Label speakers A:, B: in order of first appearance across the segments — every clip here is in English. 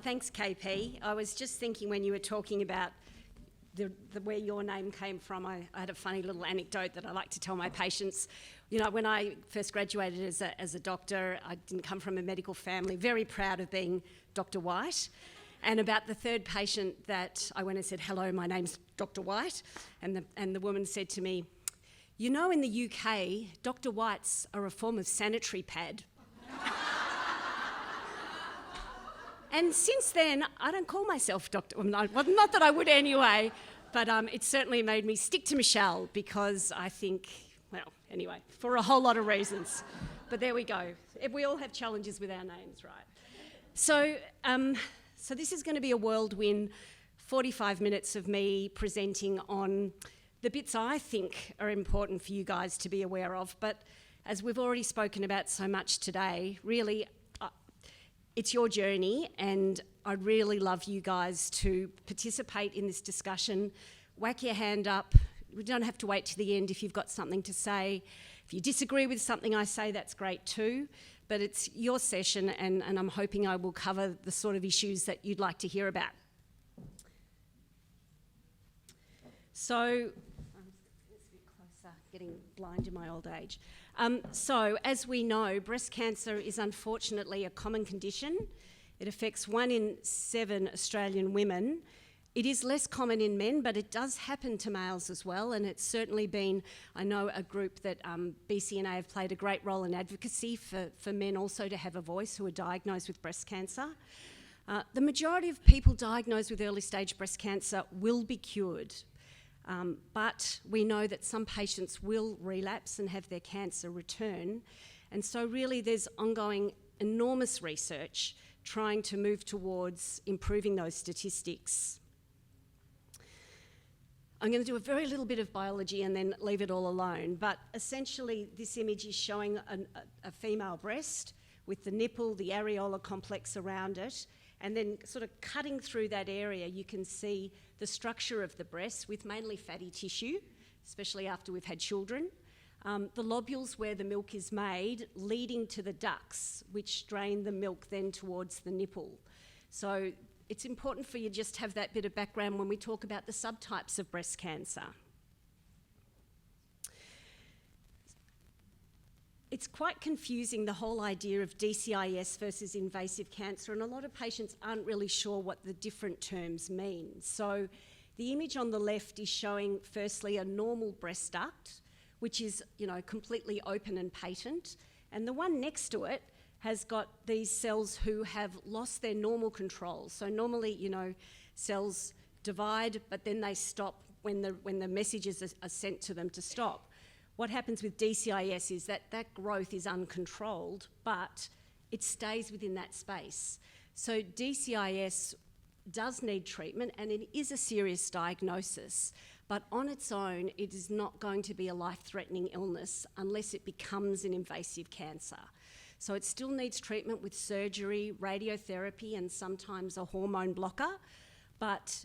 A: Thanks, KP. I was just thinking when you were talking about where your name came from, I had a funny little anecdote that I like to tell my patients. You know, when I first graduated as a doctor, I didn't come from a medical family, very proud of being Dr. White. And about the third patient that I went and said, hello, my name's Dr. White, and the woman said to me, you know, in the UK, Dr. Whites are a form of sanitary pad. And since then, I don't call myself Doctor. Well, not that I would anyway, but it certainly made me stick to Michelle because I think, well, anyway, for a whole lot of reasons. But there we go. We all have challenges with our names, right? So this is going to be a whirlwind 45 minutes of me presenting on the bits I think are important for you guys to be aware of. But as we've already spoken about so much today, really, it's your journey, and I'd really love you guys to participate in this discussion. Whack your hand up. We don't have to wait to the end if you've got something to say. If you disagree with something I say, that's great too. But it's your session, and I'm hoping I will cover the sort of issues that you'd like to hear about. So, let's be closer, getting blind in my old age. So, as we know, breast cancer is unfortunately a common condition. It affects 1 in 7 Australian women. It is less common in men, but it does happen to males as well, and it's certainly been, I know, a group that BCNA have played a great role in advocacy for men also to have a voice who are diagnosed with breast cancer. The majority of people diagnosed with early stage breast cancer will be cured. But we know that some patients will relapse and have their cancer return. And so really there's ongoing enormous research trying to move towards improving those statistics. I'm going to do a very little bit of biology and then leave it all alone. But essentially this image is showing a female breast with the nipple, the areola complex around it. And then sort of cutting through that area, you can see the structure of the breast with mainly fatty tissue, especially after we've had children. The lobules where the milk is made leading to the ducts, which drain the milk then towards the nipple. So it's important for you just to have that bit of background when we talk about the subtypes of breast cancer. It's quite confusing, the whole idea of DCIS versus invasive cancer, and a lot of patients aren't really sure what the different terms mean. So the image on the left is showing firstly a normal breast duct, which is, you know, completely open and patent, and the one next to it has got these cells who have lost their normal control. So normally, you know, cells divide, but then they stop when the messages are sent to them to stop. What happens with DCIS is that growth is uncontrolled, but it stays within that space. So DCIS does need treatment, and it is a serious diagnosis, but on its own, it is not going to be a life-threatening illness unless it becomes an invasive cancer. So it still needs treatment with surgery, radiotherapy, and sometimes a hormone blocker, but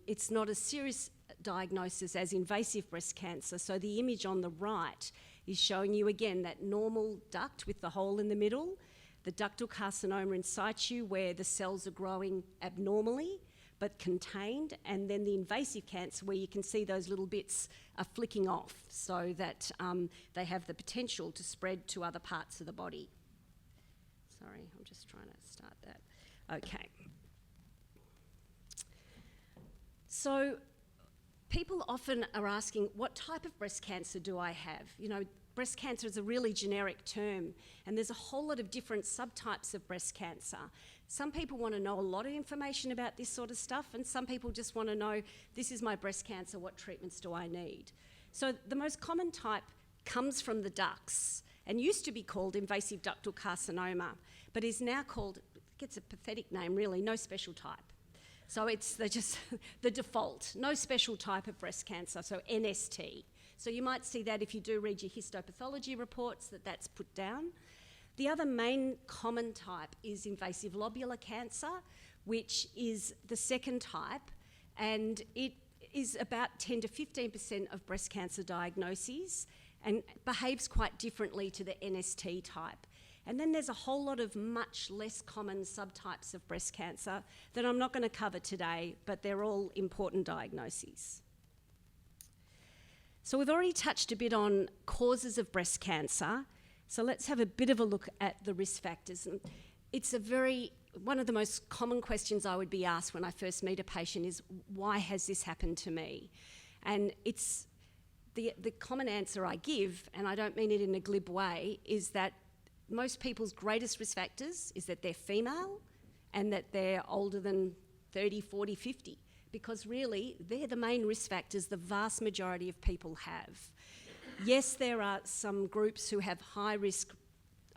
A: it's not as serious diagnosis as invasive breast cancer. So the image on the right is showing you again that normal duct with the hole in the middle, the ductal carcinoma in situ where the cells are growing abnormally but contained, and then the invasive cancer where you can see those little bits are flicking off so that they have the potential to spread to other parts of the body. Sorry, I'm just trying to start that. Okay. So people often are asking, what type of breast cancer do I have? You know, breast cancer is a really generic term, and there's a whole lot of different subtypes of breast cancer. Some people want to know a lot of information about this sort of stuff, and some people just want to know, this is my breast cancer, what treatments do I need? So the most common type comes from the ducts, and used to be called invasive ductal carcinoma, but is now called, it gets a pathetic name really, no special type. So it's just the default, no special type of breast cancer, so NST. So you might see that if you do read your histopathology reports, that's put down. The other main common type is invasive lobular cancer, which is the second type, and it is about 10 to 15% of breast cancer diagnoses and behaves quite differently to the NST type. And then there's a whole lot of much less common subtypes of breast cancer that I'm not going to cover today, but they're all important diagnoses. So we've already touched a bit on causes of breast cancer. So let's have a bit of a look at the risk factors. And it's one of the most common questions I would be asked when I first meet a patient is, why has this happened to me? And it's the common answer I give, and I don't mean it in a glib way, is that most people's greatest risk factors is that they're female and that they're older than 30, 40, 50, because really they're the main risk factors the vast majority of people have. Yes, there are some groups who have high risk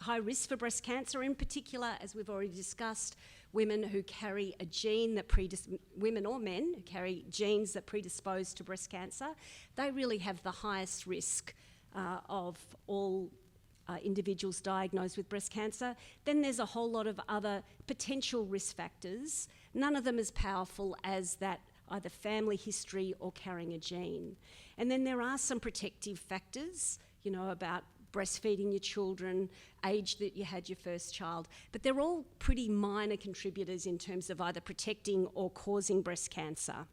A: for breast cancer, in particular, as we've already discussed, women who carry a gene that women or men who carry genes that predispose to breast cancer. They really have the highest risk of all individuals diagnosed with breast cancer. Then there's a whole lot of other potential risk factors, none of them as powerful as that either family history or carrying a gene. And then there are some protective factors, you know, about breastfeeding your children, age that you had your first child, but they're all pretty minor contributors in terms of either protecting or causing breast cancer.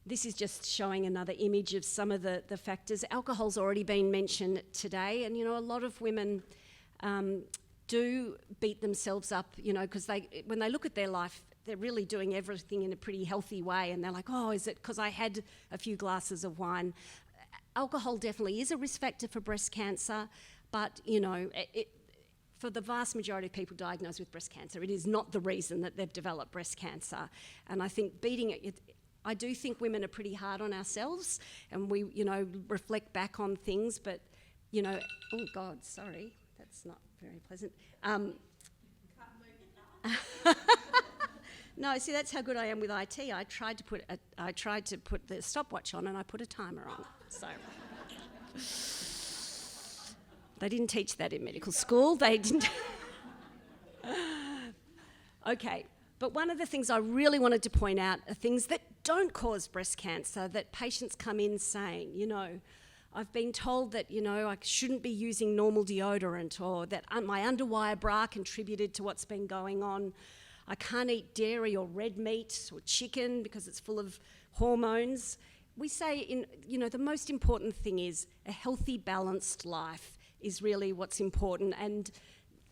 A: This is just showing another image of some of the factors. Alcohol's already been mentioned today, and you know, a lot of women do beat themselves up, you know, because when they look at their life, they're really doing everything in a pretty healthy way, and they're like, oh, is it because I had a few glasses of wine? Alcohol definitely is a risk factor for breast cancer, but you know, for the vast majority of people diagnosed with breast cancer, it is not the reason that they've developed breast cancer. And I think I do think women are pretty hard on ourselves, and we, you know, reflect back on things, but, you know, oh God, sorry, that's not very pleasant. No, see, that's how good I am with IT. I tried to put the stopwatch on, and I put a timer on. So they didn't teach that in medical school. They didn't. Okay. But one of the things I really wanted to point out are things that don't cause breast cancer, that patients come in saying, you know, I've been told that, you know, I shouldn't be using normal deodorant, or that my underwire bra contributed to what's been going on. I can't eat dairy or red meat or chicken because it's full of hormones. We say, you know, the most important thing is a healthy, balanced life is really what's important, and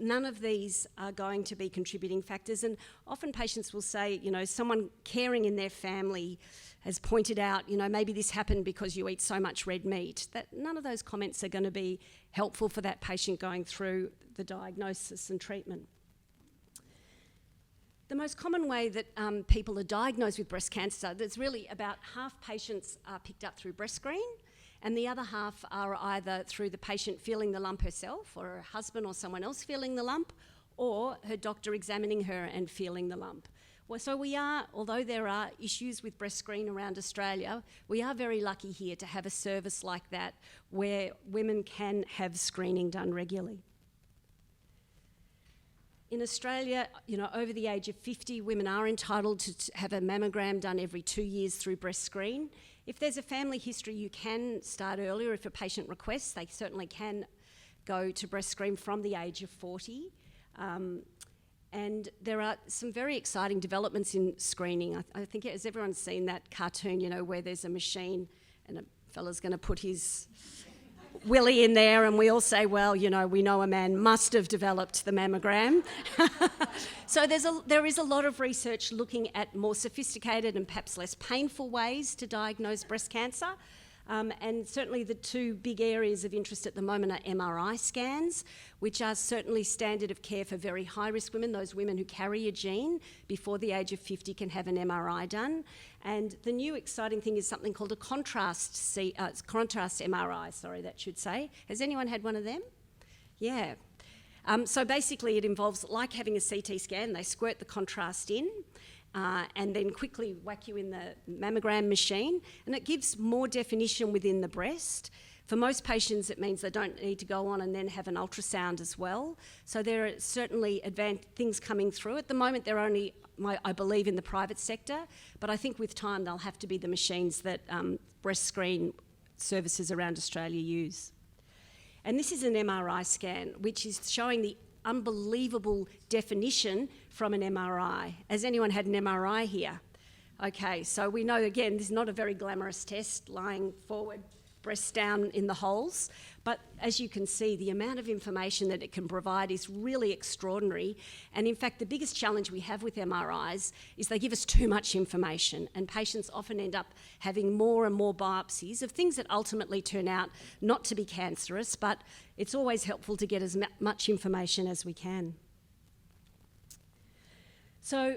A: none of these are going to be contributing factors. And often patients will say, you know, someone caring in their family has pointed out, you know, maybe this happened because you eat so much red meat. That none of those comments are going to be helpful for that patient going through the diagnosis and treatment. The most common way that people are diagnosed with breast cancer, there's really about half patients are picked up through breast screen, and the other half are either through the patient feeling the lump herself, or her husband or someone else feeling the lump, or her doctor examining her and feeling the lump. Well, so we are, although there are issues with breast screen around Australia, we are very lucky here to have a service like that where women can have screening done regularly. In Australia, you know, over the age of 50, women are entitled to have a mammogram done every 2 years through breast screen. If there's a family history, you can start earlier if a patient requests. They certainly can go to breast screen from the age of 40. And there are some very exciting developments in screening. I think, has everyone seen that cartoon, you know, where there's a machine and a fella's going to put his willy in there, and we all say, well, you know, we know a man must have developed the mammogram. So there is a lot of research looking at more sophisticated and perhaps less painful ways to diagnose breast cancer. And certainly the two big areas of interest at the moment are MRI scans, which are certainly standard of care for very high-risk women. Those women who carry a gene before the age of 50 can have an MRI done. And the new exciting thing is something called a contrast MRI, that should say. Has anyone had one of them? Yeah. So basically it involves, like having a CT scan, they squirt the contrast in, and then quickly whack you in the mammogram machine, and it gives more definition within the breast. For most patients, it means they don't need to go on and then have an ultrasound as well. So there are certainly things coming through. At the moment, they're only, I believe, in the private sector, but I think with time they'll have to be the machines that breast screen services around Australia use. And this is an MRI scan, which is showing the unbelievable definition from an MRI. Has anyone had an MRI here? Okay, so we know, again, this is not a very glamorous test, lying forward, breasts down in the holes, but as you can see, the amount of information that it can provide is really extraordinary. And in fact, the biggest challenge we have with MRIs is they give us too much information, and patients often end up having more and more biopsies of things that ultimately turn out not to be cancerous, but it's always helpful to get as much information as we can. So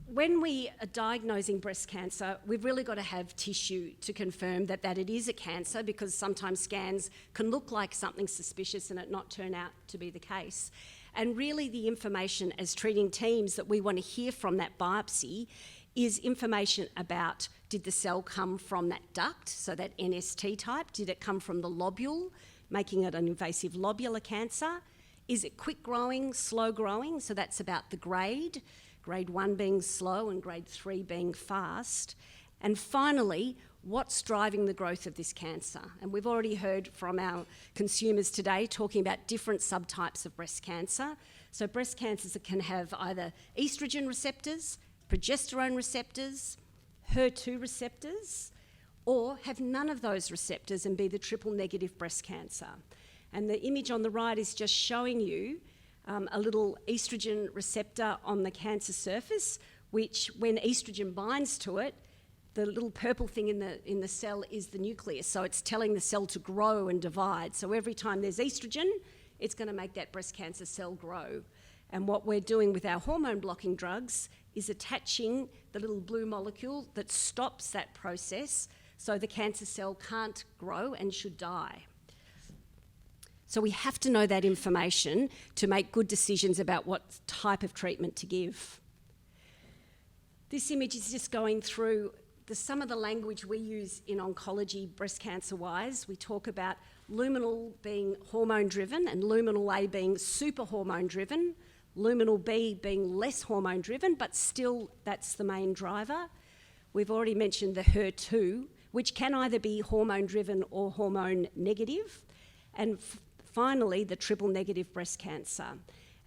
A: when we are diagnosing breast cancer, we've really got to have tissue to confirm that it is a cancer, because sometimes scans can look like something suspicious and it not turn out to be the case. And really the information as treating teams that we want to hear from that biopsy is information about, did the cell come from that duct, so that NST type? Did it come from the lobule, making it an invasive lobular cancer? Is it quick growing, slow growing? So that's about the grade. Grade 1 being slow and grade 3 being fast. And finally, what's driving the growth of this cancer? And we've already heard from our consumers today talking about different subtypes of breast cancer. So breast cancers can have either estrogen receptors, progesterone receptors, HER2 receptors, or have none of those receptors and be the triple negative breast cancer. And the image on the right is just showing you a little estrogen receptor on the cancer surface, which when estrogen binds to it, the little purple thing in the cell is the nucleus. So it's telling the cell to grow and divide. So every time there's estrogen, it's going to make that breast cancer cell grow. And what we're doing with our hormone blocking drugs is attaching the little blue molecule that stops that process, so the cancer cell can't grow and should die. So we have to know that information to make good decisions about what type of treatment to give. This image is just going through some of the language we use in oncology breast cancer-wise. We talk about luminal being hormone-driven and luminal A being super hormone-driven, luminal B being less hormone-driven, but still that's the main driver. We've already mentioned the HER2, which can either be hormone-driven or hormone-negative. And finally, the triple negative breast cancer.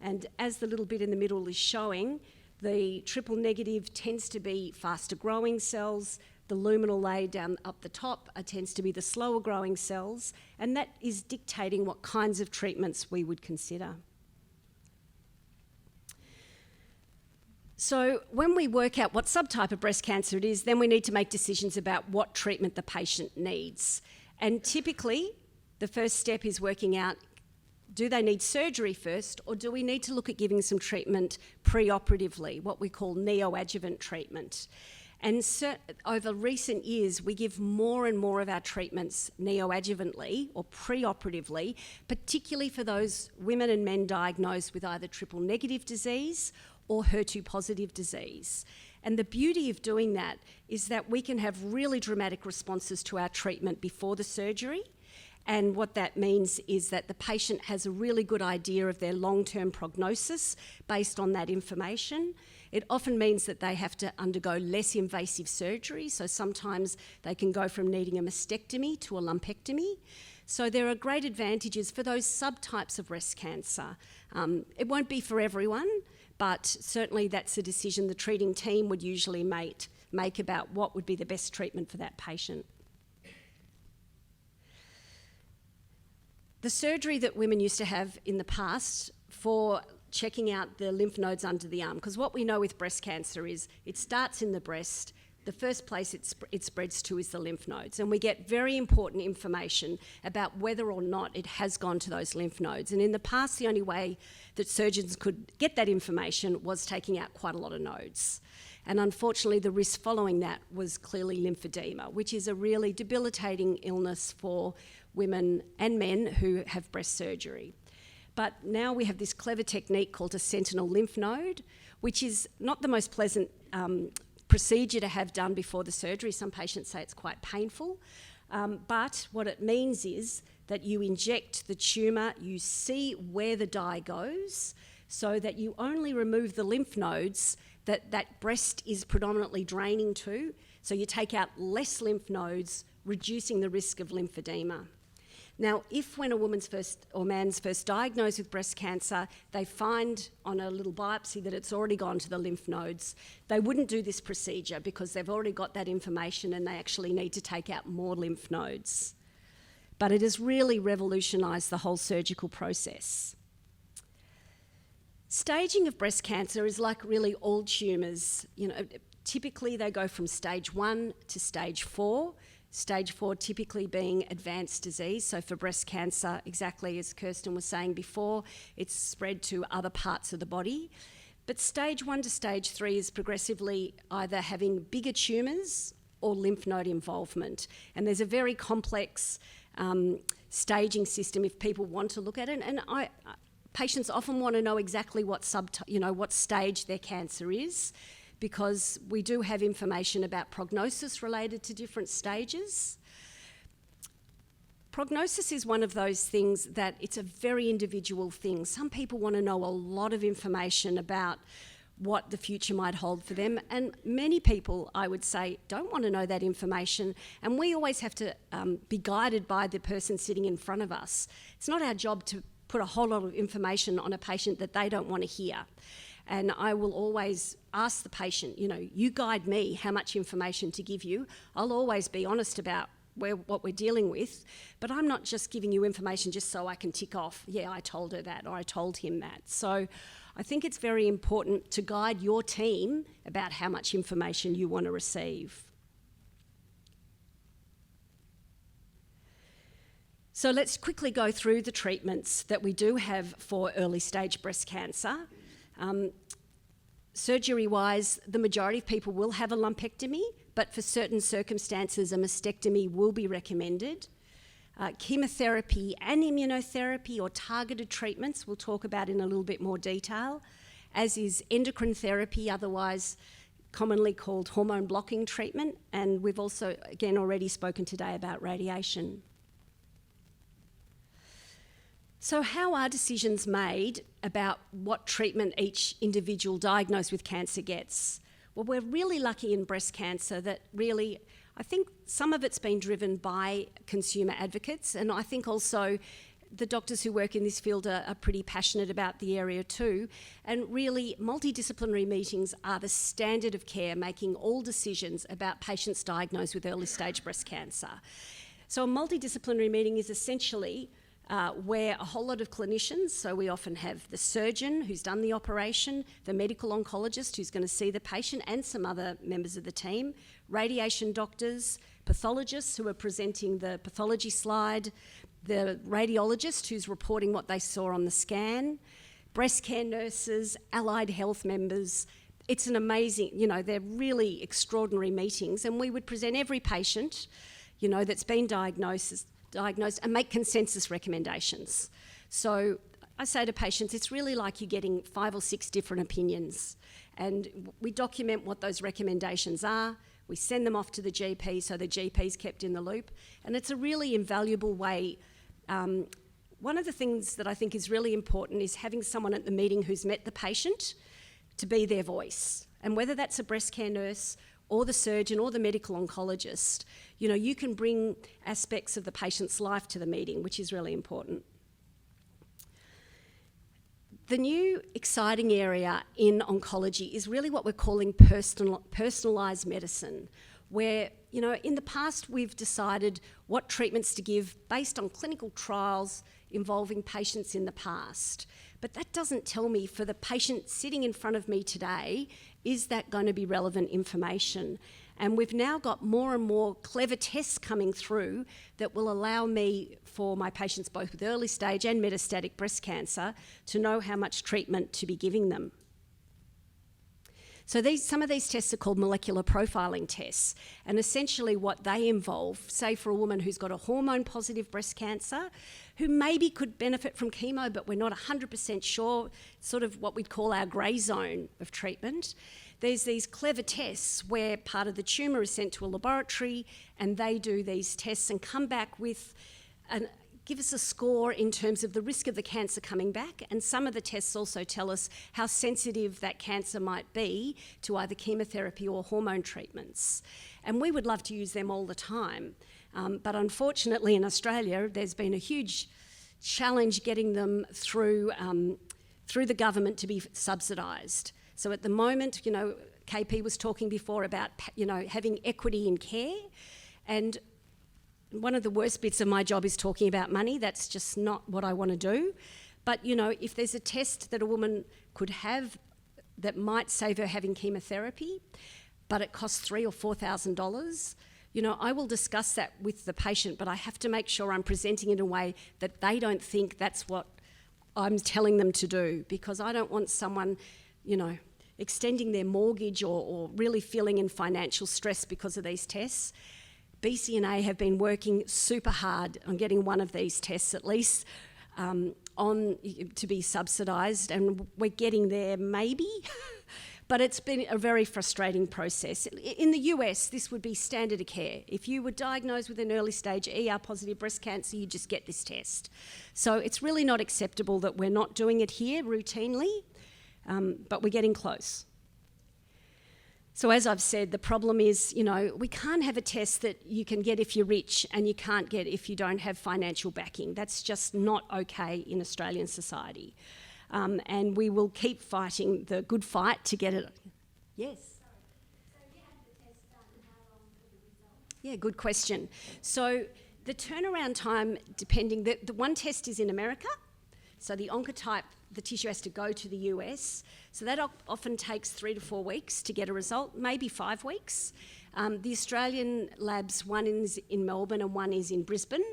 A: And as the little bit in the middle is showing, the triple negative tends to be faster growing cells. The luminal A down up the top tends to be the slower growing cells, and that is dictating what kinds of treatments we would consider. So when we work out what subtype of breast cancer it is, then we need to make decisions about what treatment the patient needs. And typically, the first step is working out, do they need surgery first, or do we need to look at giving some treatment pre-operatively, what we call neoadjuvant treatment? And so over recent years, we give more and more of our treatments neoadjuvantly or pre-operatively, particularly for those women and men diagnosed with either triple negative disease or HER2 positive disease. And the beauty of doing that is that we can have really dramatic responses to our treatment before the surgery. And what that means is that the patient has a really good idea of their long-term prognosis based on that information. It often means that they have to undergo less invasive surgery, so sometimes they can go from needing a mastectomy to a lumpectomy. So there are great advantages for those subtypes of breast cancer. It won't be for everyone, but certainly that's a decision the treating team would usually make about what would be the best treatment for that patient. The surgery that women used to have in the past for checking out the lymph nodes under the arm, because what we know with breast cancer is it starts in the breast. The first place it spreads to is the lymph nodes, and we get very important information about whether or not it has gone to those lymph nodes. And in the past, the only way that surgeons could get that information was taking out quite a lot of nodes. And unfortunately, the risk following that was clearly lymphedema, which is a really debilitating illness for women and men who have breast surgery. But now we have this clever technique called a sentinel lymph node, which is not the most pleasant procedure to have done before the surgery. Some patients say it's quite painful, but what it means is that you inject the tumour, you see where the dye goes, so that you only remove the lymph nodes that breast is predominantly draining to, so you take out less lymph nodes, reducing the risk of lymphedema. Now, if when a woman's first or man's first diagnosed with breast cancer, they find on a little biopsy that it's already gone to the lymph nodes, they wouldn't do this procedure because they've already got that information and they actually need to take out more lymph nodes. But it has really revolutionised the whole surgical process. Staging of breast cancer is like really all tumours. Typically they go from stage 1 to stage 4. Stage 4 typically being advanced disease. So for breast cancer, exactly as Kirsten was saying before, it's spread to other parts of the body. But stage 1 to stage 3 is progressively either having bigger tumours or lymph node involvement. And there's a very complex staging system if people want to look at it. And patients often want to know exactly what stage their cancer is, because we do have information about prognosis related to different stages. Prognosis is one of those things that it's a very individual thing. Some people want to know a lot of information about what the future might hold for them, and many people, I would say, don't want to know that information, and we always have to be guided by the person sitting in front of us. It's not our job to put a whole lot of information on a patient that they don't want to hear. And I will always ask the patient, you guide me how much information to give you. I'll always be honest about what we're dealing with, but I'm not just giving you information just so I can tick off, yeah, I told her that or I told him that. So I think it's very important to guide your team about how much information you want to receive. So let's quickly go through the treatments that we do have for early stage breast cancer. Surgery-wise, the majority of people will have a lumpectomy, but for certain circumstances, a mastectomy will be recommended. Chemotherapy and immunotherapy or targeted treatments we'll talk about in a little bit more detail, as is endocrine therapy, otherwise commonly called hormone blocking treatment, and we've also, again, already spoken today about radiation. So how are decisions made about what treatment each individual diagnosed with cancer gets? Well, we're really lucky in breast cancer that really, I think some of it's been driven by consumer advocates, and I think also the doctors who work in this field are pretty passionate about the area too. And really, multidisciplinary meetings are the standard of care, making all decisions about patients diagnosed with early stage breast cancer. So a multidisciplinary meeting is essentially where a whole lot of clinicians, so we often have the surgeon who's done the operation, the medical oncologist who's going to see the patient and some other members of the team, radiation doctors, pathologists who are presenting the pathology slide, the radiologist who's reporting what they saw on the scan, breast care nurses, allied health members. It's an amazing, they're really extraordinary meetings, and we would present every patient, that's been diagnosed and make consensus recommendations. So I say to patients, it's really like you're getting 5 or 6 different opinions, and we document what those recommendations are. We send them off to the GP so the GP's kept in the loop, and it's a really invaluable way. One of the things that I think is really important is having someone at the meeting who's met the patient to be their voice, and whether that's a breast care nurse or the surgeon or the medical oncologist, you can bring aspects of the patient's life to the meeting, which is really important. The new exciting area in oncology is really what we're calling personalised medicine, where, in the past we've decided what treatments to give based on clinical trials involving patients in the past. But that doesn't tell me, for the patient sitting in front of me today, is that going to be relevant information? And we've now got more and more clever tests coming through that will allow me, for my patients both with early stage and metastatic breast cancer, to know how much treatment to be giving them. So some of these tests are called molecular profiling tests, and essentially what they involve, say for a woman who's got a hormone-positive breast cancer, who maybe could benefit from chemo, but we're not 100% sure, sort of what we'd call our grey zone of treatment. There's these clever tests where part of the tumour is sent to a laboratory, and they do these tests and come back with give us a score in terms of the risk of the cancer coming back, and some of the tests also tell us how sensitive that cancer might be to either chemotherapy or hormone treatments. And we would love to use them all the time. But unfortunately in Australia, there's been a huge challenge getting them through the government to be subsidised. So at the moment, KP was talking before about, having equity in care, and one of the worst bits of my job is talking about money. That's just not what I want to do. But, if there's a test that a woman could have that might save her having chemotherapy, but it costs $3,000 or $4,000, I will discuss that with the patient, but I have to make sure I'm presenting it in a way that they don't think that's what I'm telling them to do, because I don't want someone, extending their mortgage or really feeling in financial stress because of these tests. BCNA have been working super hard on getting one of these tests at least to be subsidised, and we're getting there maybe, but it's been a very frustrating process. In the US, this would be standard of care. If you were diagnosed with an early stage ER-positive breast cancer, you just get this test. So it's really not acceptable that we're not doing it here routinely, but we're getting close. So as I've said, the problem is, we can't have a test that you can get if you're rich and you can't get if you don't have financial backing. That's just not okay in Australian society. And we will keep fighting the good fight to get it. Yes? So you have the test done, how long for the result? Yeah, good question. So the turnaround time, depending, the one test is in America, so the Oncotype, the tissue has to go to the US. So that often takes 3 to 4 weeks to get a result, maybe 5 weeks. The Australian labs, one is in Melbourne and one is in Brisbane,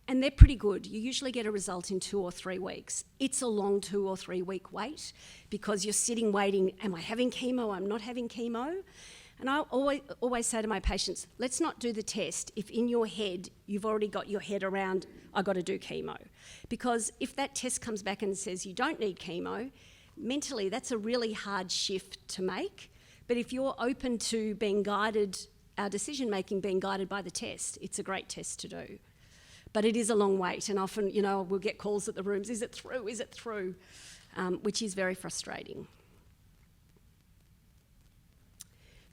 A: and they're pretty good. You usually get a result in 2 or 3 weeks. It's a long 2 or 3 week wait because you're sitting waiting, am I having chemo, I'm not having chemo? And I always say to my patients, let's not do the test if in your head you've already got your head around, I've got to do chemo. Because if that test comes back and says you don't need chemo, mentally that's a really hard shift to make. But if you're open to being guided, our decision making being guided by the test, it's a great test to do. But it is a long wait, and often, we'll get calls at the rooms, is it through, which is very frustrating.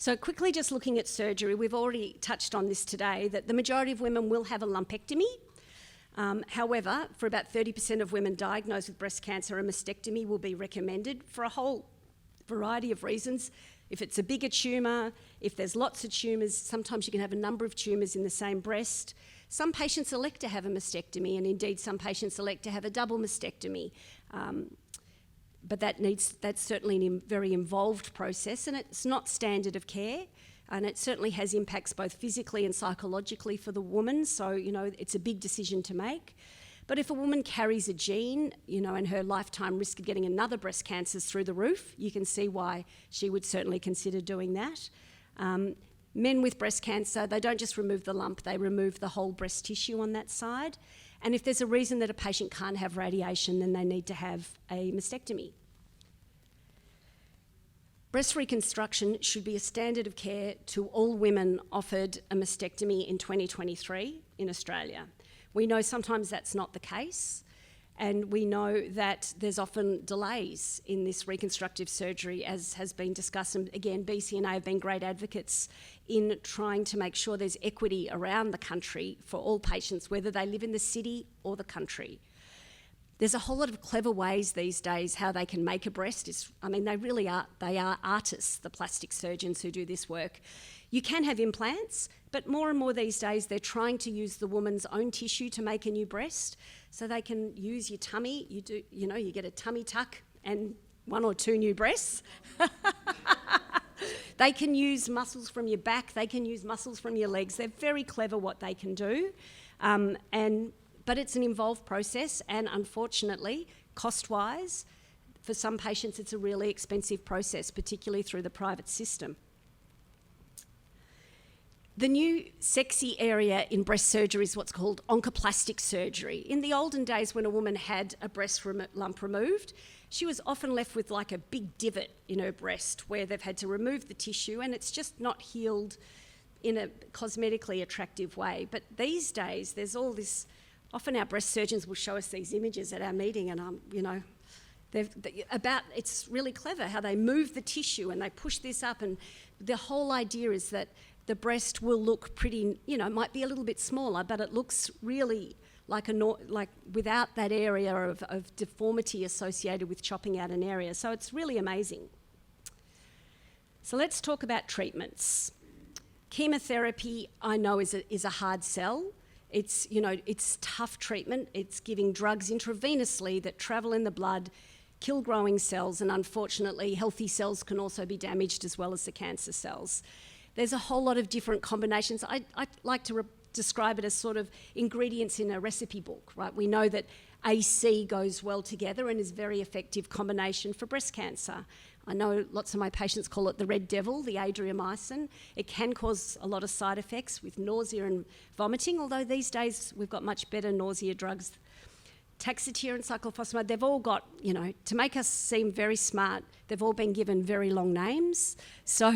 A: So quickly just looking at surgery, we've already touched on this today, that the majority of women will have a lumpectomy. However, for about 30% of women diagnosed with breast cancer, a mastectomy will be recommended for a whole variety of reasons. If it's a bigger tumour, if there's lots of tumours, sometimes you can have a number of tumours in the same breast. Some patients elect to have a mastectomy, and indeed some patients elect to have a double mastectomy. But that's certainly a very involved process, and it's not standard of care, and it certainly has impacts both physically and psychologically for the woman, so it's a big decision to make. But if a woman carries a gene, and her lifetime risk of getting another breast cancer is through the roof, you can see why she would certainly consider doing that. Men with breast cancer, they don't just remove the lump, they remove the whole breast tissue on that side. And if there's a reason that a patient can't have radiation, then they need to have a mastectomy. Breast reconstruction should be a standard of care to all women offered a mastectomy in 2023 in Australia. We know sometimes that's not the case, and we know that there's often delays in this reconstructive surgery, as has been discussed. And again, BCNA have been great advocates in trying to make sure there's equity around the country for all patients, whether they live in the city or the country. There's a whole lot of clever ways these days how they can make a breast. They really are, they are artists, the plastic surgeons who do this work. You can have implants, but more and more these days they're trying to use the woman's own tissue to make a new breast. So they can use your tummy, you get a tummy tuck and 1 or 2 new breasts. They can use muscles from your back, they can use muscles from your legs. They're very clever what they can do. But it's an involved process, and unfortunately, cost-wise, for some patients it's a really expensive process, particularly through the private system. The new sexy area in breast surgery is what's called oncoplastic surgery. In the olden days when a woman had a breast lump removed, she was often left with like a big divot in her breast where they've had to remove the tissue and it's just not healed in a cosmetically attractive way. But these days there's all this, often our breast surgeons will show us these images at our meeting and it's really clever how they move the tissue and they push this up, and the whole idea is that the breast will look pretty, might be a little bit smaller, but it looks really like without that area of deformity associated with chopping out an area. So it's really amazing. So let's talk about treatments. Chemotherapy, I know, is a hard sell. It's tough treatment. It's giving drugs intravenously that travel in the blood, kill growing cells, and unfortunately healthy cells can also be damaged as well as the cancer cells. There's a whole lot of different combinations. I like to describe it as sort of ingredients in a recipe book, right? We know that AC goes well together and is a very effective combination for breast cancer. I know lots of my patients call it the red devil, the adriamycin. It can cause a lot of side effects with nausea and vomiting, although these days we've got much better nausea drugs. Taxotere and cyclophosphamide, they've all got, to make us seem very smart, they've all been given very long names. So,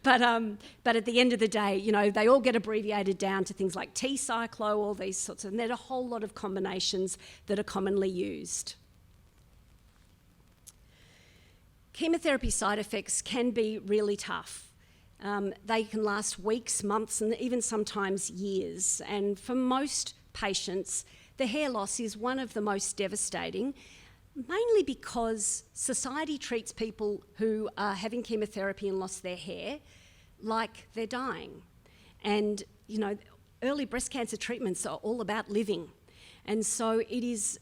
A: but at the end of the day, they all get abbreviated down to things like T-cyclo, all these sorts of, and there are a whole lot of combinations that are commonly used. Chemotherapy side effects can be really tough. They can last weeks, months, and even sometimes years. And for most patients, the hair loss is one of the most devastating, mainly because society treats people who are having chemotherapy and lost their hair like they're dying. And, early breast cancer treatments are all about living. And so it is,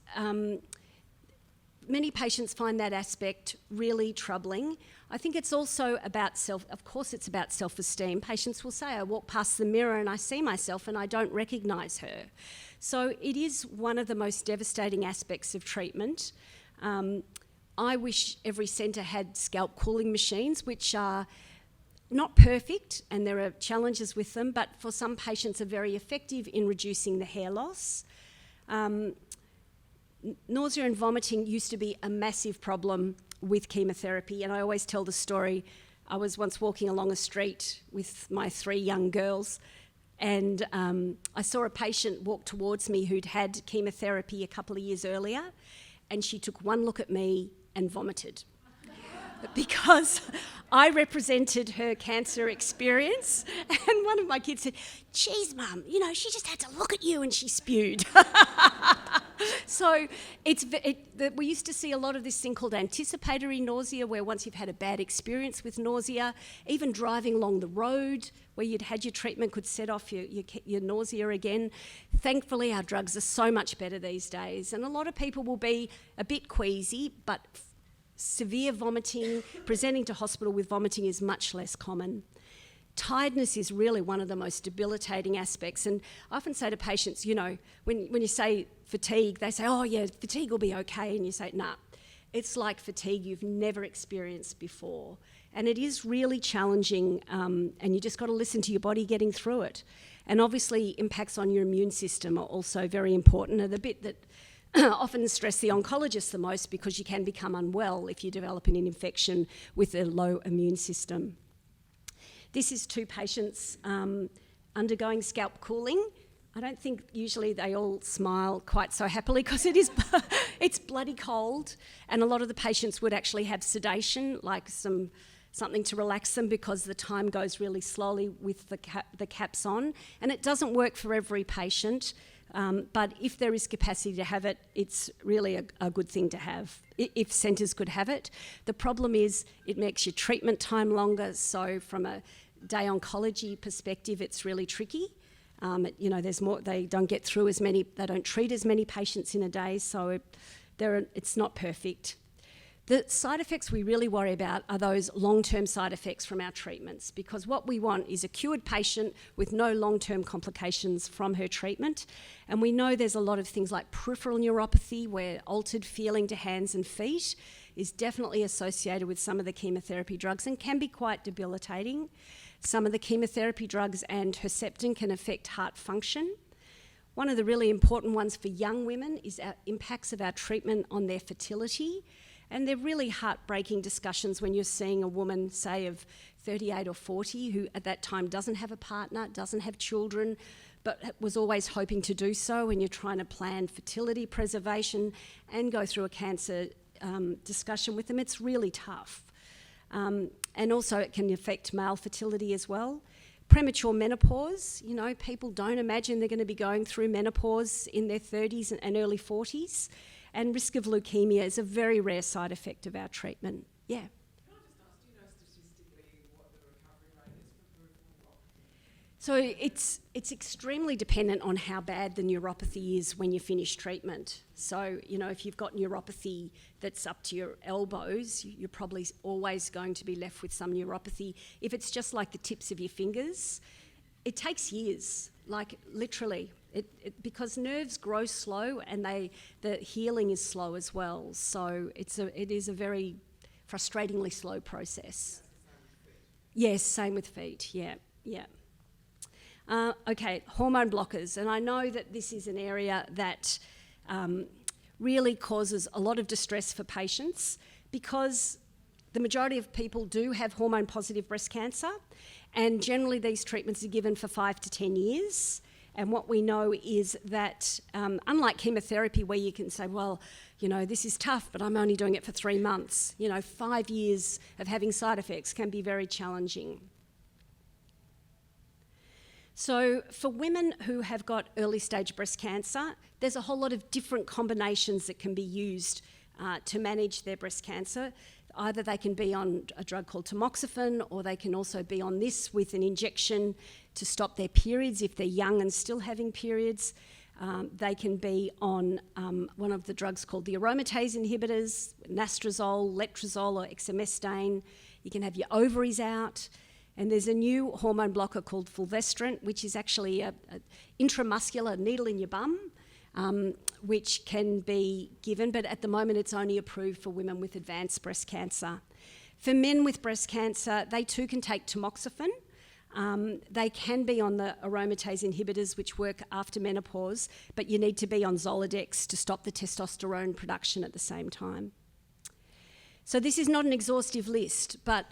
A: many patients find that aspect really troubling. I think it's also about it's about self-esteem. Patients will say, I walk past the mirror and I see myself and I don't recognise her. So it is one of the most devastating aspects of treatment. I wish every centre had scalp cooling machines, which are not perfect and there are challenges with them, but for some patients are very effective in reducing the hair loss. Nausea and vomiting used to be a massive problem with chemotherapy, and I always tell the story. I was once walking along a street with my 3 young girls, and I saw a patient walk towards me who'd had chemotherapy a couple of years earlier, and she took one look at me and vomited because I represented her cancer experience. And one of my kids said, geez, Mum, she just had to look at you and she spewed. So we used to see a lot of this thing called anticipatory nausea, where once you've had a bad experience with nausea, even driving along the road where you'd had your treatment could set off your nausea again. Thankfully, our drugs are so much better these days, and a lot of people will be a bit queasy, but severe vomiting, presenting to hospital with vomiting is much less common. Tiredness is really one of the most debilitating aspects, and I often say to patients, when you say fatigue, they say, oh yeah, fatigue will be okay, and you say, nah, it's like fatigue you've never experienced before. And it is really challenging, and you just got to listen to your body getting through it. And obviously impacts on your immune system are also very important, and the bit that often stress the oncologist the most, because you can become unwell if you're developing an infection with a low immune system. This is 2 patients undergoing scalp cooling. I don't think usually they all smile quite so happily because it's bloody cold, and a lot of the patients would actually have sedation, like something to relax them, because the time goes really slowly with the caps on, and it doesn't work for every patient. But if there is capacity to have it, it's really a good thing to have, if centres could have it. The problem is it makes your treatment time longer, so from a day oncology perspective, it's really tricky. There's more, they don't get through as many, they don't treat as many patients in a day, so it's not perfect. The side effects we really worry about are those long-term side effects from our treatments, because what we want is a cured patient with no long-term complications from her treatment. And we know there's a lot of things like peripheral neuropathy, where altered feeling to hands and feet is definitely associated with some of the chemotherapy drugs and can be quite debilitating. Some of the chemotherapy drugs and Herceptin can affect heart function. One of the really important ones for young women is our impacts of our treatment on their fertility. And they're really heartbreaking discussions when you're seeing a woman, say, of 38 or 40, who at that time doesn't have a partner, doesn't have children, but was always hoping to do so, and you're trying to plan fertility preservation and go through a cancer discussion with them. It's really tough. And also it can affect male fertility as well. Premature menopause, you know, people don't imagine they're going to be going through menopause in their 30s and early 40s. And risk of leukemia is a very rare side effect of our treatment. Yeah.
B: Can I just ask, do you know statistically what the recovery rate is for peripheral neuropathy?
A: So it's extremely dependent on how bad the neuropathy is when you finish treatment. So, you know, if you've got neuropathy that's up to your elbows, you're probably always going to be left with some neuropathy. If it's just like the tips of your fingers, it takes years, like literally, because nerves grow slow and the healing is slow as well. So it is a very frustratingly slow process. Yes, same with feet, yeah. Okay, hormone blockers, and I know that this is an area that really causes a lot of distress for patients because the majority of people do have hormone-positive breast cancer, and generally these treatments are given for 5 to 10 years. And what we know is that, unlike chemotherapy where you can say, well, you know, this is tough, but I'm only doing it for 3 months. You know, 5 years of having side effects can be very challenging. So for women who have got early stage breast cancer, there's a whole lot of different combinations that can be used to manage their breast cancer. Either they can be on a drug called tamoxifen, or they can also be on this with an injection to stop their periods if they're young and still having periods. They can be on one of the drugs called the aromatase inhibitors, nastrozole, letrozole or exemestane. You can have your ovaries out. And there's a new hormone blocker called fulvestrant, which is actually an intramuscular needle in your bum, which can be given, but at the moment it's only approved for women with advanced breast cancer. For men with breast cancer, they too can take tamoxifen. They can be on the aromatase inhibitors, which work after menopause, but you need to be on Zoladex to stop the testosterone production at the same time. So this is not an exhaustive list, but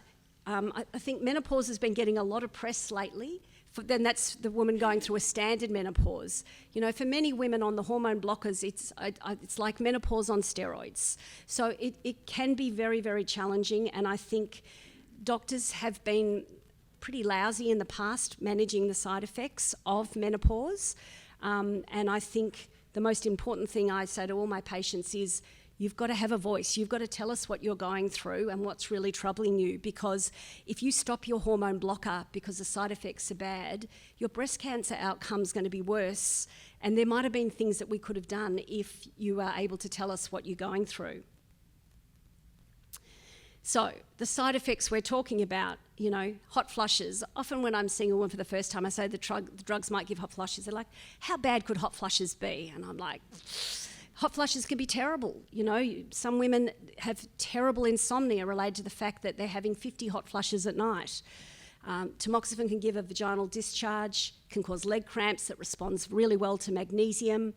A: I think menopause has been getting a lot of press lately. Then that's the woman going through a standard menopause. You know, for many women on the hormone blockers, it's like menopause on steroids. So it can be very, very challenging, and I think doctors have been pretty lousy in the past managing the side effects of menopause. And I think the most important thing I say to all my patients is, you've got to have a voice. You've got to tell us what you're going through and what's really troubling you, because if you stop your hormone blocker because the side effects are bad, your breast cancer outcome's going to be worse, and there might have been things that we could have done if you are able to tell us what you're going through. So the side effects we're talking about, you know, hot flushes. Often when I'm seeing a woman for the first time, I say the drugs might give hot flushes. They're like, how bad could hot flushes be? And I'm like, hot flushes can be terrible. You know, some women have terrible insomnia related to the fact that they're having 50 hot flushes at night. Tamoxifen can give a vaginal discharge, can cause leg cramps that responds really well to magnesium.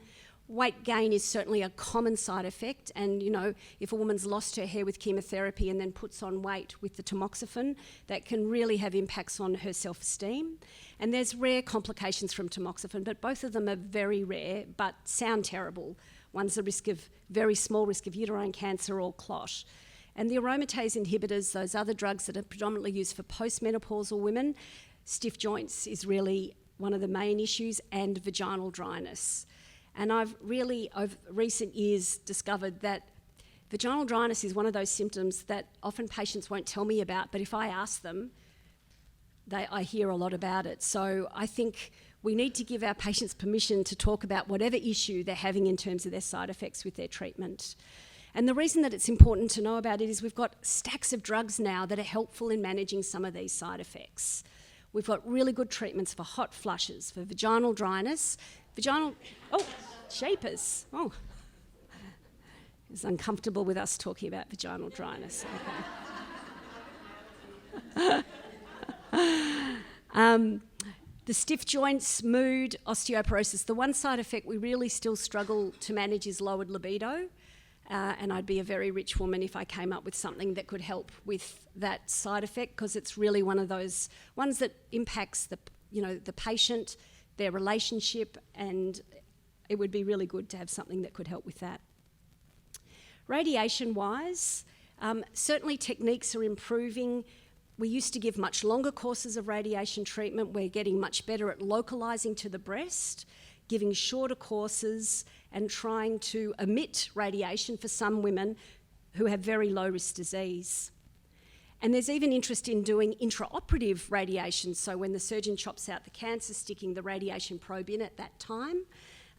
A: Weight gain is certainly a common side effect, and you know, if a woman's lost her hair with chemotherapy and then puts on weight with the tamoxifen, that can really have impacts on her self-esteem. And there's rare complications from tamoxifen, but both of them are very rare but sound terrible. One's a very small risk of uterine cancer or clot. And the aromatase inhibitors, those other drugs that are predominantly used for postmenopausal women, stiff joints is really one of the main issues, and vaginal dryness. And I've really, over recent years, discovered that vaginal dryness is one of those symptoms that often patients won't tell me about, but if I ask them, I hear a lot about it. So I think we need to give our patients permission to talk about whatever issue they're having in terms of their side effects with their treatment. And the reason that it's important to know about it is we've got stacks of drugs now that are helpful in managing some of these side effects. We've got really good treatments for hot flushes, for vaginal dryness, shapers. Oh, it's uncomfortable with us talking about vaginal dryness. Okay. The stiff joints, mood, osteoporosis. The one side effect we really still struggle to manage is lowered libido. And I'd be a very rich woman if I came up with something that could help with that side effect, because it's really one of those ones that impacts the patient, their relationship, and it would be really good to have something that could help with that. Radiation-wise, Certainly techniques are improving. We used to give much longer courses of radiation treatment. We're getting much better at localising to the breast, giving shorter courses and trying to omit radiation for some women who have very low risk disease. And there's even interest in doing intraoperative radiation, so when the surgeon chops out the cancer, sticking the radiation probe in at that time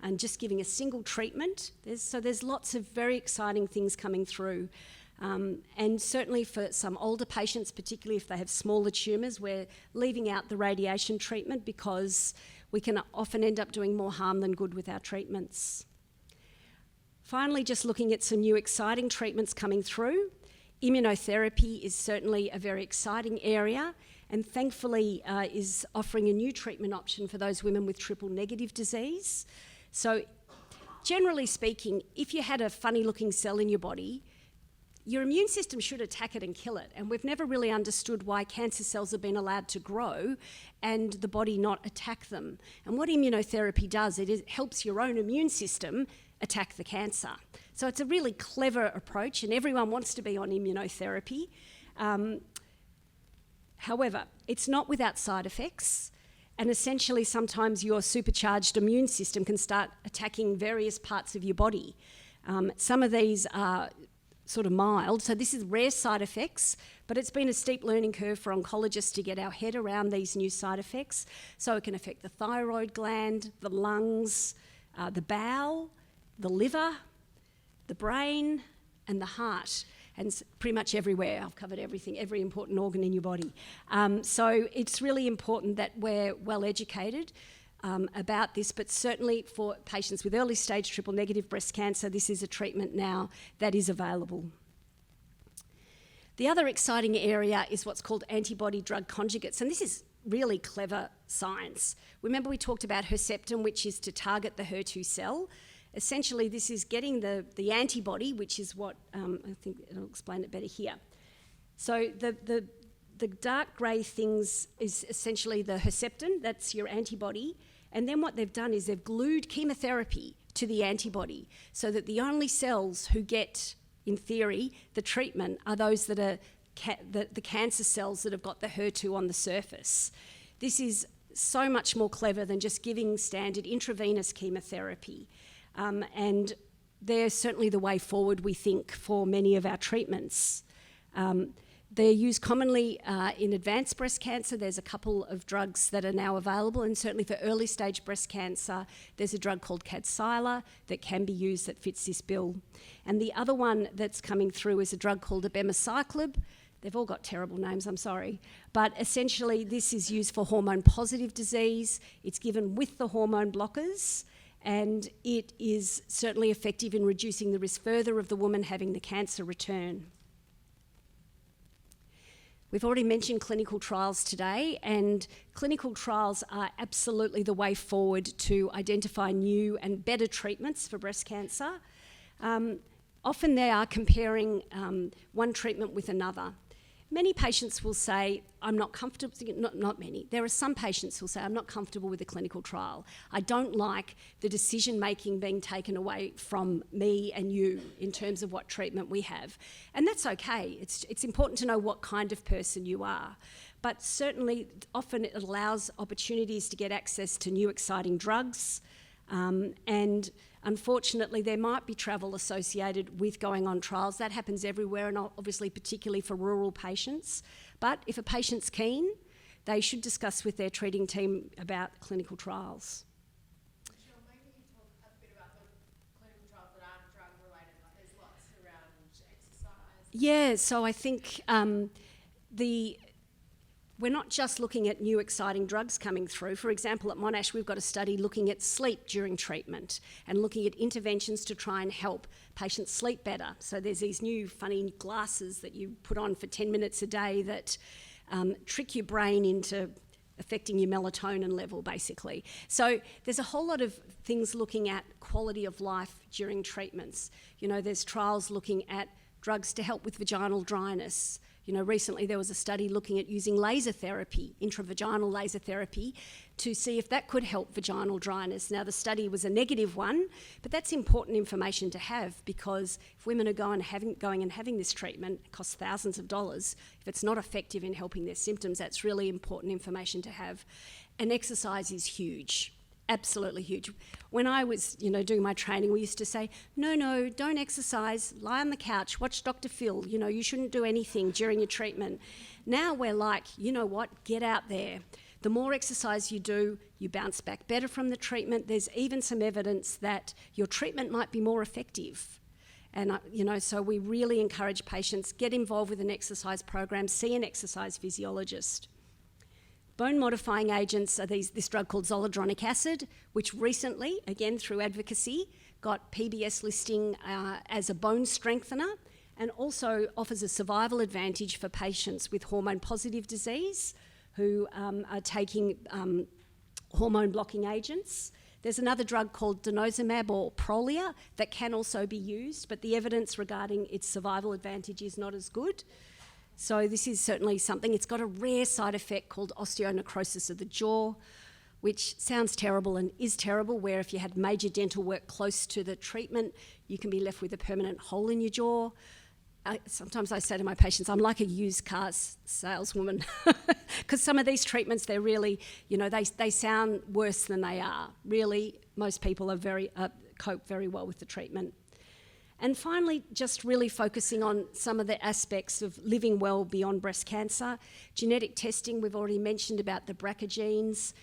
A: and just giving a single treatment. There's lots of very exciting things coming through. And certainly for some older patients, particularly if they have smaller tumours, we're leaving out the radiation treatment because we can often end up doing more harm than good with our treatments. Finally, just looking at some new exciting treatments coming through. Immunotherapy is certainly a very exciting area and thankfully is offering a new treatment option for those women with triple negative disease. So generally speaking, if you had a funny looking cell in your body, your immune system should attack it and kill it. And we've never really understood why cancer cells have been allowed to grow and the body not attack them. And what immunotherapy does, it helps your own immune system attack the cancer. So it's a really clever approach and everyone wants to be on immunotherapy. However, it's not without side effects. And essentially sometimes your supercharged immune system can start attacking various parts of your body. Some of these are sort of mild, so this is rare side effects, but it's been a steep learning curve for oncologists to get our head around these new side effects. So it can affect the thyroid gland, the lungs, the bowel, the liver, the brain, and the heart, and pretty much everywhere. I've covered everything, every important organ in your body. So it's really important that we're well educated about this, but certainly for patients with early stage triple negative breast cancer, this is a treatment now that is available. The other exciting area is what's called antibody drug conjugates, and this is really clever science. Remember we talked about Herceptin, which is to target the HER2 cell. Essentially this is getting the antibody, which is what, I think I'll explain it better here. So the dark grey things is essentially the Herceptin, that's your antibody. And then what they've done is they've glued chemotherapy to the antibody so that the only cells who get, in theory, the treatment are those that are the cancer cells that have got the HER2 on the surface. This is so much more clever than just giving standard intravenous chemotherapy. And they're certainly the way forward, we think, for many of our treatments. They're used commonly in advanced breast cancer. There's a couple of drugs that are now available, and certainly for early stage breast cancer, there's a drug called Kadcyla that can be used that fits this bill. And the other one that's coming through is a drug called abemaciclib. They've all got terrible names, I'm sorry. But essentially, this is used for hormone-positive disease. It's given with the hormone blockers, and it is certainly effective in reducing the risk further of the woman having the cancer return. We've already mentioned clinical trials today, and clinical trials are absolutely the way forward to identify new and better treatments for breast cancer. Often they are comparing one treatment with another. Many patients will say, I'm not comfortable, not many, there are some patients who'll say, I'm not comfortable with a clinical trial. I don't like the decision making being taken away from me and you in terms of what treatment we have. And that's okay, it's important to know what kind of person you are. But certainly, often it allows opportunities to get access to new exciting drugs, and unfortunately, there might be travel associated with going on trials. That happens everywhere, and obviously particularly for rural patients. But if a patient's keen, they should discuss with their treating team about clinical trials.
C: Michelle, maybe you talk a bit about the clinical trials that aren't drug-related, like there's lots around exercise.
A: Yeah, so I think we're not just looking at new exciting drugs coming through. For example, at Monash, we've got a study looking at sleep during treatment and looking at interventions to try and help patients sleep better. So there's these new funny glasses that you put on for 10 minutes a day that trick your brain into affecting your melatonin level, basically. So there's a whole lot of things looking at quality of life during treatments. You know, there's trials looking at drugs to help with vaginal dryness. Recently there was a study looking at using laser therapy, intravaginal laser therapy, to see if that could help vaginal dryness. Now, the study was a negative one, but that's important information to have, because if women are going and having this treatment, it costs thousands of dollars. If it's not effective in helping their symptoms, that's really important information to have. And exercise is huge, absolutely huge. When I was, doing my training, we used to say, no, don't exercise, lie on the couch, watch Dr. Phil, you shouldn't do anything during your treatment. Now we're like, you know what, get out there. The more exercise you do, you bounce back better from the treatment. There's even some evidence that your treatment might be more effective. And, so we really encourage patients, get involved with an exercise program, see an exercise physiologist. Bone-modifying agents are this drug called zoledronic acid, which recently, again through advocacy, got PBS listing as a bone strengthener, and also offers a survival advantage for patients with hormone-positive disease who are taking hormone-blocking agents. There's another drug called denosumab or Prolia that can also be used, but the evidence regarding its survival advantage is not as good. So this is certainly something. It's got a rare side effect called osteonecrosis of the jaw, which sounds terrible and is terrible, where if you had major dental work close to the treatment, you can be left with a permanent hole in your jaw. Sometimes I say to my patients, I'm like a used car saleswoman, because some of these treatments, they're really, they sound worse than they are. Really, most people are cope very well with the treatment. And finally, just really focusing on some of the aspects of living well beyond breast cancer. Genetic testing, we've already mentioned about the BRCA genes.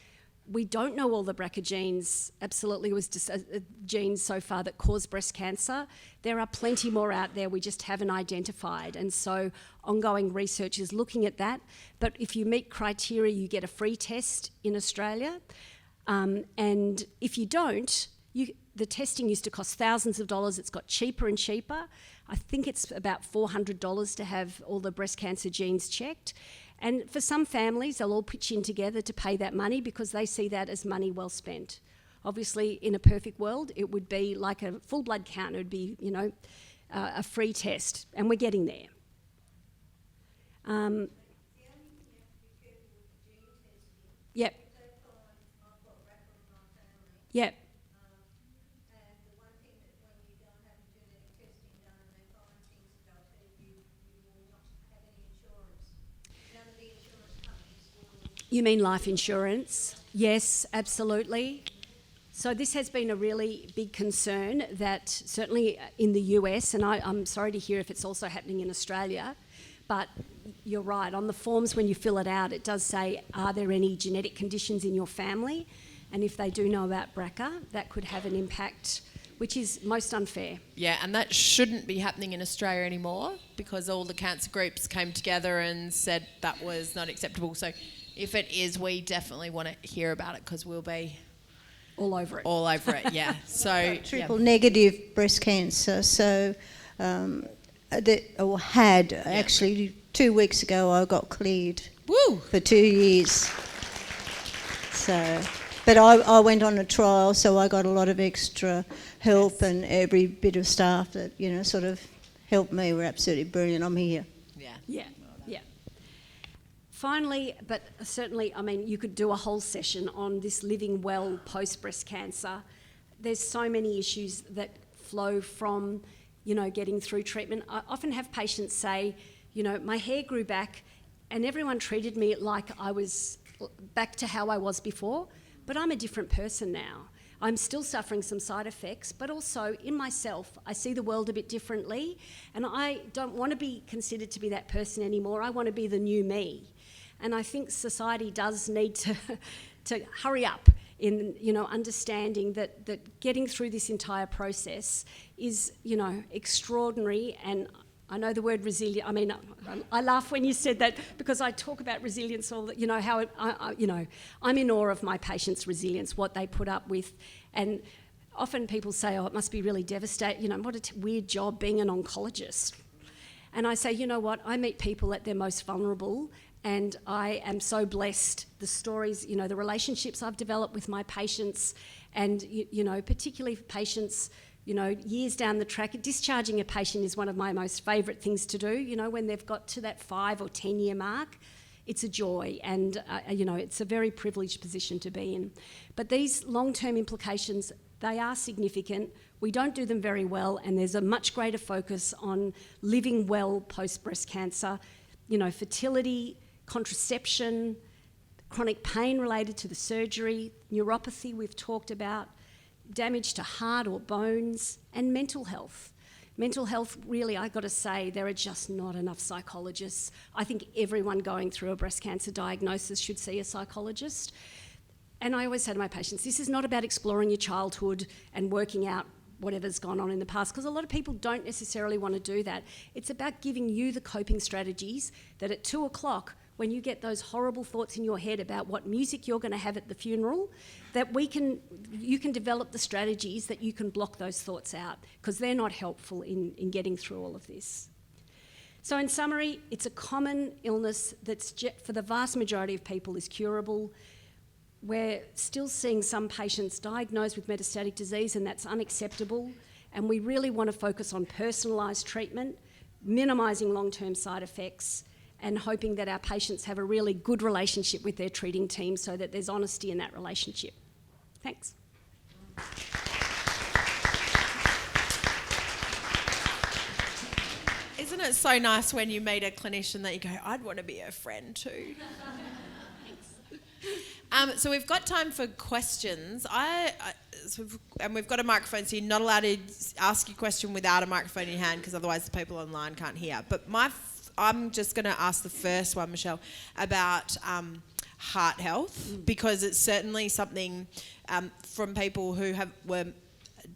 A: We don't know all the BRCA genes, absolutely, was just genes so far that cause breast cancer. There are plenty more out there we just haven't identified, and so ongoing research is looking at that. But if you meet criteria, you get a free test in Australia, and if you don't, the testing used to cost thousands of dollars. It's got cheaper and cheaper. I think it's about $400 to have all the breast cancer genes checked. And for some families, they'll all pitch in together to pay that money because they see that as money well spent. Obviously, in a perfect world, it would be like a full blood count. It would be, a free test, and we're getting there. Yep. Yep. You mean life insurance? Yes, absolutely. So this has been a really big concern that certainly in the US, and I'm sorry to hear if it's also happening in Australia, but you're right, on the forms when you fill it out, it does say, are there any genetic conditions in your family? And if they do know about BRCA, that could have an impact, which is most unfair.
D: Yeah, and that shouldn't be happening in Australia anymore, because all the cancer groups came together and said that was not acceptable. So if it is, we definitely want to hear about it, because we'll be
A: all over it.
D: All over it, yeah. So
E: triple negative breast cancer. So actually 2 weeks ago I got cleared.
D: Woo!
E: For 2 years. So, but I went on a trial, so I got a lot of extra help, and every bit of staff that sort of helped me were absolutely brilliant. I'm here.
A: Yeah. Finally, but certainly, you could do a whole session on this living well post-breast cancer. There's so many issues that flow from, getting through treatment. I often have patients say, my hair grew back and everyone treated me like I was back to how I was before, but I'm a different person now. I'm still suffering some side effects, but also in myself, I see the world a bit differently, and I don't want to be considered to be that person anymore. I want to be the new me. And I think society does need to hurry up in, understanding that getting through this entire process is, extraordinary. And I know the word resilient. I laugh when you said that, because I talk about resilience all the, how it, I'm in awe of my patients' resilience, what they put up with. And often people say, oh, it must be really devastating. What a weird job being an oncologist. And I say, you know what? I meet people at their most vulnerable. And I am so blessed, the stories, the relationships I've developed with my patients, and, particularly patients You know, years down the track, discharging a patient is one of my most favourite things to do. You know, when they've got to that 5 or 10 year mark, it's a joy, and you know, it's a very privileged position to be in. But these long-term implications, they are significant. We don't do them very well, and there's a much greater focus on living well post-breast cancer. You know, fertility, contraception, chronic pain related to the surgery, neuropathy we've talked about, damage to heart or bones, and mental health. Mental health, really, I got to say, there are just not enough psychologists. I think everyone going through a breast cancer diagnosis should see a psychologist. And I always say to my patients, this is not about exploring your childhood and working out whatever's gone on in the past, because a lot of people don't necessarily want to do that. It's about giving you the coping strategies that at 2 o'clock, when you get those horrible thoughts in your head about what music you're going to have at the funeral, that you can develop the strategies that you can block those thoughts out, because they're not helpful in getting through all of this. So in summary, it's a common illness that's, for the vast majority of people, is curable. We're still seeing some patients diagnosed with metastatic disease, and that's unacceptable. And we really want to focus on personalised treatment, minimising long-term side effects, and hoping that our patients have a really good relationship with their treating team so that there's honesty in that relationship. Thanks.
D: Isn't it so nice when you meet a clinician that you go, I'd want to be a friend too? So we've got time for questions. And we've got a microphone, so you're not allowed to ask your question without a microphone in your hand, because otherwise the people online can't hear. But I'm just going to ask the first one, Michelle, about heart health, because it's certainly something from people who were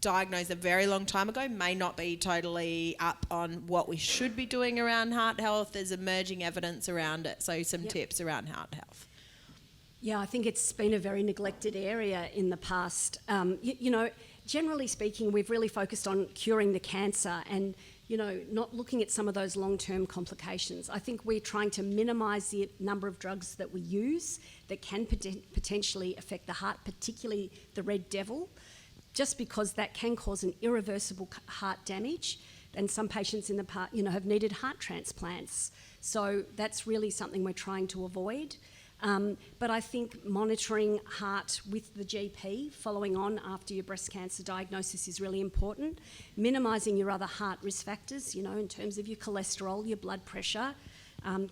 D: diagnosed a very long time ago, may not be totally up on what we should be doing around heart health. There's emerging evidence around it, so some tips around heart health.
A: Yeah, I think it's been a very neglected area in the past. You know, generally speaking, we've really focused on curing the cancer and, you know, not looking at some of those long-term complications. I think we're trying to minimise the number of drugs that we use that can potentially affect the heart, particularly the red devil, just because that can cause an irreversible heart damage. And some patients in the past, you know, have needed heart transplants. So that's really something we're trying to avoid. But I think monitoring heart with the GP following on after your breast cancer diagnosis is really important. Minimising your other heart risk factors, you know, in terms of your cholesterol, your blood pressure,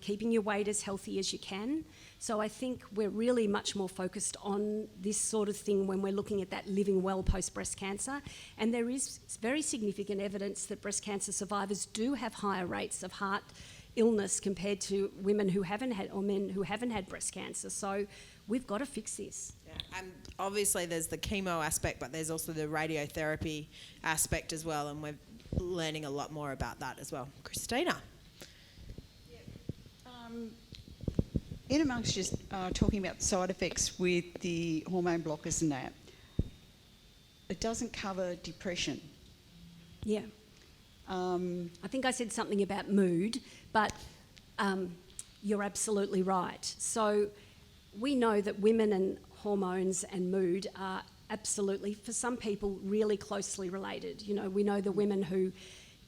A: keeping your weight as healthy as you can. So I think we're really much more focused on this sort of thing when we're looking at that living well post-breast cancer. And there is very significant evidence that breast cancer survivors do have higher rates of heart illness compared to women who haven't had, or men who haven't had breast cancer. So we've got to fix this.
D: Yeah. And obviously there's the chemo aspect, but there's also the radiotherapy aspect as well, and we're learning a lot more about that as well. Christina?
F: In amongst just talking about side effects with the hormone blockers and that, it doesn't cover depression.
A: Yeah. I think I said something about mood, but you're absolutely right. So we know that women and hormones and mood are absolutely, for some people, really closely related. You know, we know the women who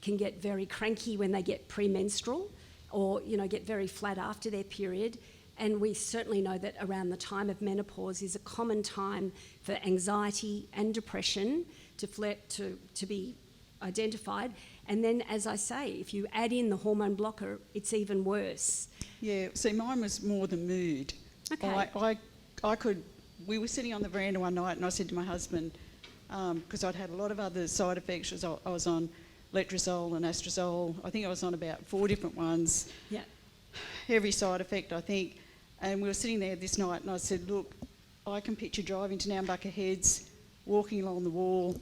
A: can get very cranky when they get premenstrual, or, you know, get very flat after their period. And we certainly know that around the time of menopause is a common time for anxiety and depression to be identified. And then, as I say, if you add in the hormone blocker, it's even worse.
F: Yeah, see, mine was more the mood.
A: Okay.
F: We were sitting on the veranda one night and I said to my husband, because I'd had a lot of other side effects, I was on letrozole and astrazole. I think I was on about 4 different ones.
A: Yeah.
F: Every side effect, I think. And we were sitting there this night and I said, look, I can picture driving to Nambucca Heads, walking along the wall,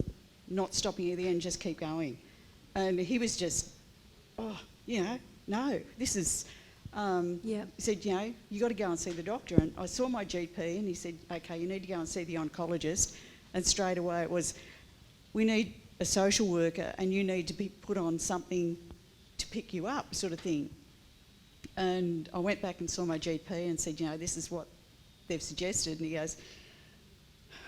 F: not stopping at the end, just keep going. And he was just, no, this is... He said, you know, you got to go and see the doctor. And I saw my GP and he said, okay, you need to go and see the oncologist. And straight away it was, we need a social worker and you need to be put on something to pick you up, sort of thing. And I went back and saw my GP and said, you know, this is what they've suggested. And he goes,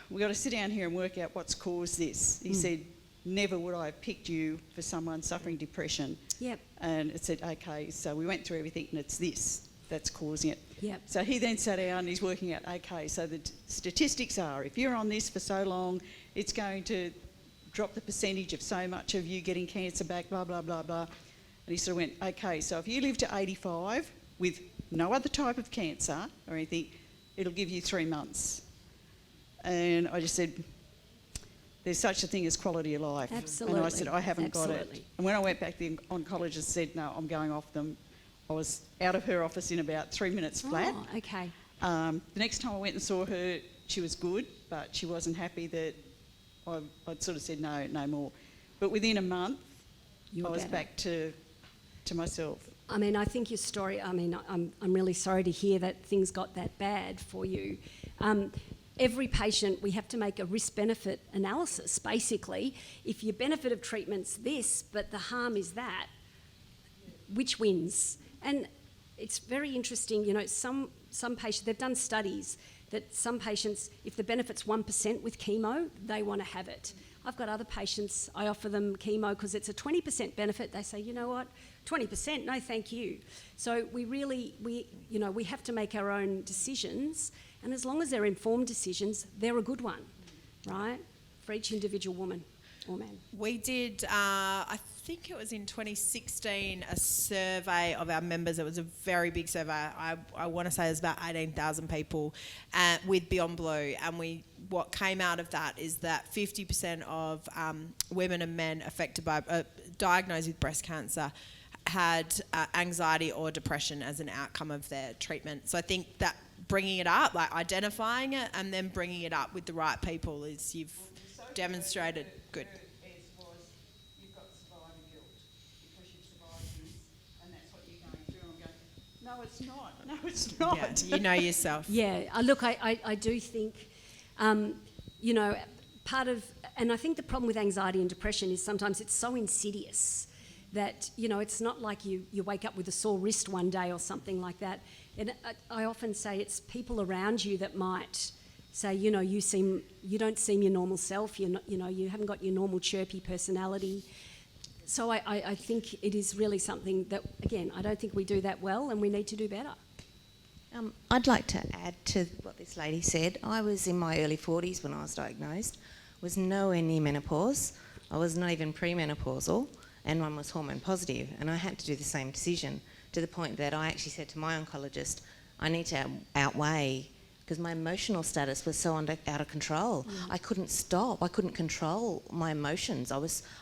F: we've got to sit down here and work out what's caused this. He said, never would I have picked you for someone suffering depression.
A: Yep.
F: And it said, okay, so we went through everything and it's this that's causing it.
A: Yep.
F: So he then sat down and he's working out, okay, so the statistics are, if you're on this for so long, it's going to drop the percentage of so much of you getting cancer back, blah, blah, blah, blah. And he sort of went, okay, so if you live to 85 with no other type of cancer or anything, it'll give you 3 months. And I just said, there's such a thing as quality of life.
A: Absolutely.
F: And I said, I haven't got it.
A: Absolutely.
F: And when I went back, the oncologist said, no, I'm going off them. I was out of her office in about 3 minutes flat.
A: Oh, okay.
F: The next time I went and saw her, she was good, but she wasn't happy that I'd sort of said no more. But within a month,
A: You're
F: I was
A: better.
F: back to myself.
A: I mean, I think your story, I mean, I'm really sorry to hear that things got that bad for you. Every patient, we have to make a risk-benefit analysis, basically. If your benefit of treatment's this, but the harm is that, which wins? And it's very interesting, you know, some patients, they've done studies that some patients, if the benefit's 1% with chemo, they want to have it. I've got other patients, I offer them chemo because it's a 20% benefit. They say, you know what, 20%, no thank you. So we have to make our own decisions, and as long as they're informed decisions, they're a good one, right? For each individual woman or man.
D: We did, I think it was in 2016, a survey of our members. It was a very big survey. I want to say it was about 18,000 people with Beyond Blue. And what came out of that is that 50% of women and men affected by, diagnosed with breast cancer had anxiety or depression as an outcome of their treatment. So I think that bringing it up, like identifying it and then bringing it up with the right people is you've demonstrated good.
F: Was you've got survivor guilt because you've survived this, and that's what you're going through. I'm going, no, it's not. No, it's not.
D: Yeah, you know yourself.
A: Yeah, look, I do think, you know, part of, and I think the problem with anxiety and depression is sometimes it's so insidious that, you know, it's not like you wake up with a sore wrist one day or something like that. And I often say it's people around you that might say, you know, you don't seem your normal self, you're not, you know, you haven't got your normal chirpy personality. So I think it is really something that, again, I don't think we do that well and we need to do better.
G: I'd like to add to what this lady said. I was in my early 40s when I was diagnosed, was nowhere near menopause. I was not even premenopausal, and one was hormone positive, and I had to do the same decision to the point that I actually said to my oncologist, I need to outweigh, because my emotional status was so out of control. I couldn't stop. I couldn't control my emotions.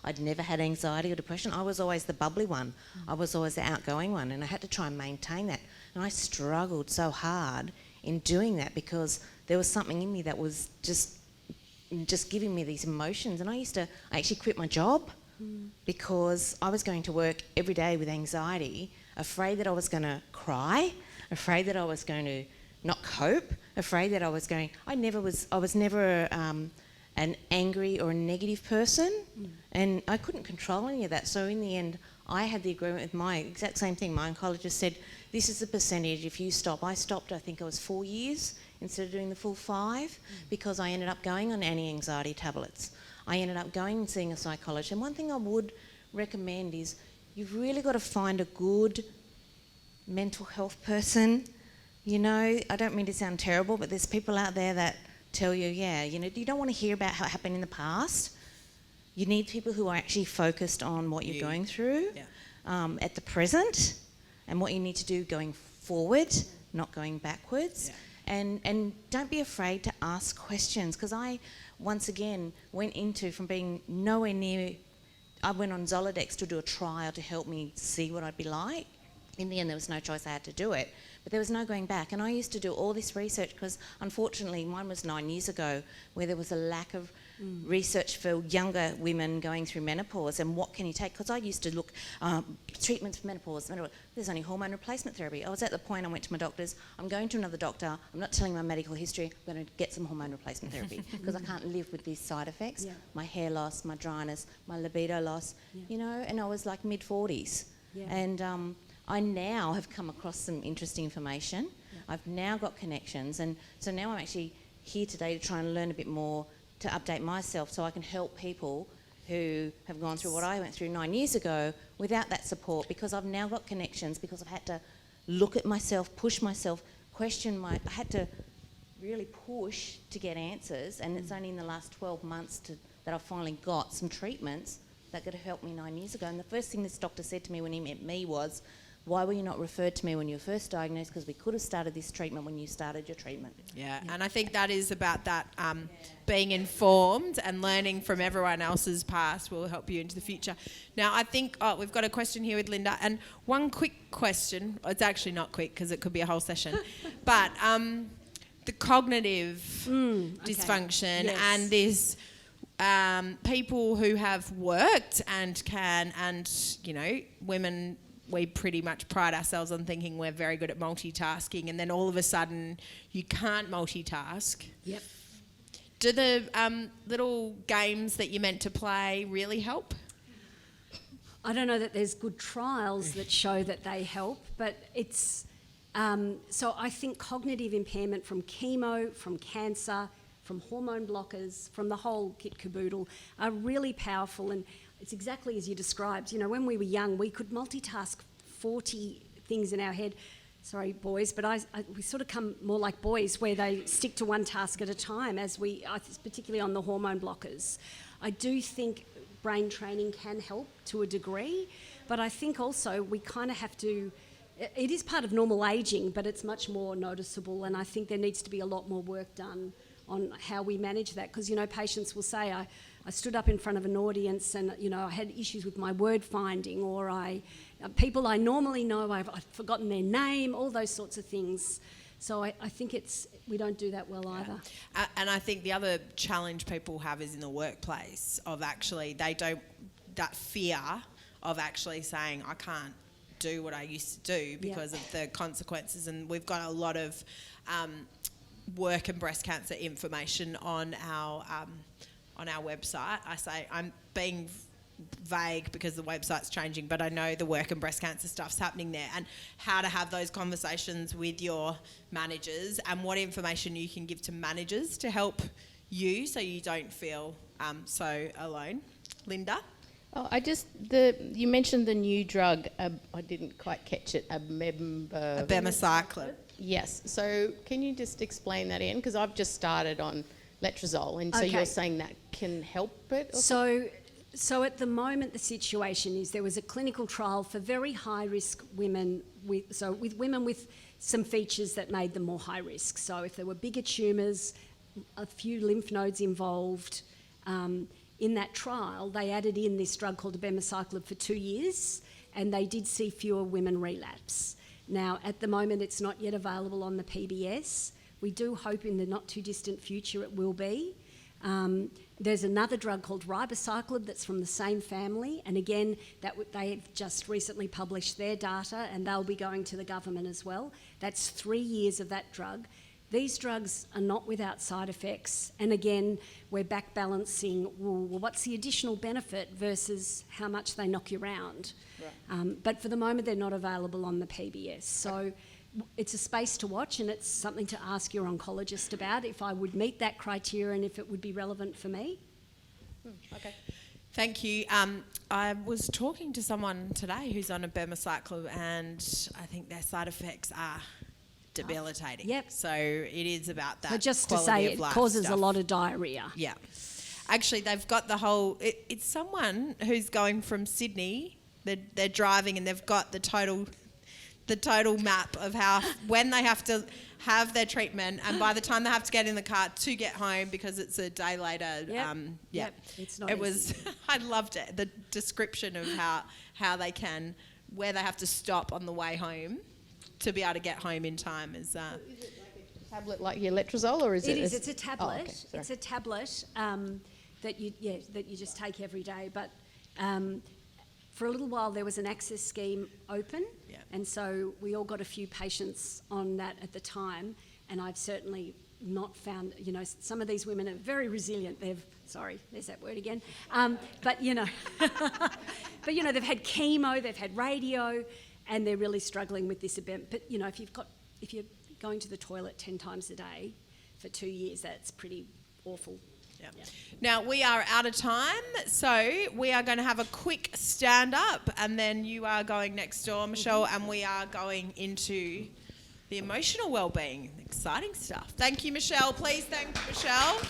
G: I'd never had anxiety or depression. I was always the bubbly one. I was always the outgoing one, and I had to try and maintain that. And I struggled so hard in doing that because there was something in me that was just giving me these emotions. And I actually quit my job because I was going to work every day with anxiety, afraid that I was going to cry, afraid that I was going to not cope, afraid that I was never an angry or a negative person, and I couldn't control any of that. So in the end, I had the agreement with my exact same thing. My oncologist said, this is the percentage if you stop. I stopped, I think it was 4 years instead of doing the full 5 because I ended up going on anti-anxiety tablets. I ended up going and seeing a psychologist. And one thing I would recommend is you've really got to find a good mental health person. You know, I don't mean to sound terrible, but there's people out there that tell you, yeah, you know, you don't want to hear about how it happened in the past. You need people who are actually focused on what you're going through at the present and what you need to do going forward, not going backwards. And don't be afraid to ask questions, because I, once again, went into from being nowhere near, I went on Zoladex to do a trial to help me see what I'd be like. In the end, there was no choice, I had to do it. But there was no going back. And I used to do all this research because, unfortunately, mine was 9 years ago, where there was a lack of research for younger women going through menopause and what can you take. Because I used to look, treatments for menopause, there's only hormone replacement therapy. I was at the point I went to my doctors, I'm going to another doctor, I'm not telling my medical history, I'm going to get some hormone replacement therapy because I can't live with these side effects. Yeah. My hair loss, my dryness, my libido loss, you know, and I was like mid-40s. Yeah. And I now have come across some interesting information. Yeah. I've now got connections, and so now I'm actually here today to try and learn a bit more to update myself so I can help people who have gone through what I went through 9 years ago without that support, because I've now got connections, because I've had to look at myself, push myself, I had to really push to get answers, and it's only in the last 12 months that I've finally got some treatments that could have helped me 9 years ago. And the first thing this doctor said to me when he met me was, why were you not referred to me when you were first diagnosed? Because we could have started this treatment when you started your treatment.
D: Yeah, and I think that is about that being informed and learning from everyone else's past will help you into the future. Now, I think we've got a question here with Linda, and one quick question. It's actually not quick because it could be a whole session, but the cognitive dysfunction
A: Yes.
D: and this people who have worked and can, and women. We pretty much pride ourselves on thinking we're very good at multitasking, and then all of a sudden you can't multitask.
A: Yep.
D: Do the little games that you're meant to play really help?
A: I don't know that there's good trials that show that they help, but it's... so I think cognitive impairment from chemo, from cancer, from hormone blockers, from the whole kit caboodle are really powerful, and it's exactly as you described. When we were young, we could multitask 40 things in our head. Sorry, boys, but we sort of come more like boys, where they stick to one task at a time, particularly on the hormone blockers. I do think brain training can help to a degree, but I think also we kind of have to... It is part of normal ageing, but it's much more noticeable, and I think there needs to be a lot more work done on how we manage that, because patients will say, I stood up in front of an audience and I had issues with my word finding, or people I normally know, I've forgotten their name, all those sorts of things. So I think we don't do that well either.
D: And I think the other challenge people have is in the workplace of actually that fear of actually saying, I can't do what I used to do because of the consequences. And we've got a lot of work and breast cancer information on our website. I say I'm being vague because the website's changing, but I know the work and breast cancer stuff's happening there, and how to have those conversations with your managers and what information you can give to managers to help you so you don't feel so alone. Linda?
H: Oh, you mentioned the new drug. I didn't quite catch it.
D: Abemaciclib.
H: Yes. So can you just explain that in? Because I've just started on letrozole, and so you're saying that can help it?
A: So at the moment, the situation is there was a clinical trial for very high-risk women, with women with some features that made them more high risk. So if there were bigger tumours, a few lymph nodes involved, in that trial, they added in this drug called abemaciclib for 2 years, and they did see fewer women relapse. Now, at the moment, it's not yet available on the PBS. We do hope in the not-too-distant future it will be. There's another drug called ribociclib that's from the same family, and again, they've just recently published their data, and they'll be going to the government as well. That's 3 years of that drug. These drugs are not without side effects, and again, we're back balancing, well, what's the additional benefit versus how much they knock you around. Right. But for the moment, they're not available on the PBS. So it's a space to watch, and it's something to ask your oncologist about if I would meet that criteria and if it would be relevant for me.
H: Okay.
D: Thank you. I was talking to someone today who's on abemaciclib, and I think their side effects are debilitating.
A: Yep.
D: So it is about that.
A: But just to
D: quality
A: say,
D: of
A: it
D: life
A: causes
D: stuff.
A: a lot of diarrhoea.
D: Yeah. Actually, they've got the whole... It's someone who's going from Sydney. They're driving, and they've got the total map of when they have to have their treatment, and by the time they have to get in the car to get home because it's a day later.
A: Yep. It's not
D: It
A: easy.
D: was... I loved it. The description of how they can... where they have to stop on the way home to be able to get home in time is...
H: Is it like a tablet like your letrozole, or is it?
A: It is. It's a tablet.
H: Oh, okay. Sorry.
A: It's a tablet that you just take every day. But for a little while, there was an access scheme open, and so we all got a few patients on that at the time. And I've certainly not found. Some of these women are very resilient. There's that word again. But they've had chemo, they've had radio, and they're really struggling with this event. But if you're going to the toilet 10 times a day for 2 years, that's pretty awful.
D: Yeah. Now, we are out of time, so we are going to have a quick stand-up, and then you are going next door, Michelle, and we are going into the emotional well-being. Exciting stuff. Thank you, Michelle. Please thank Michelle.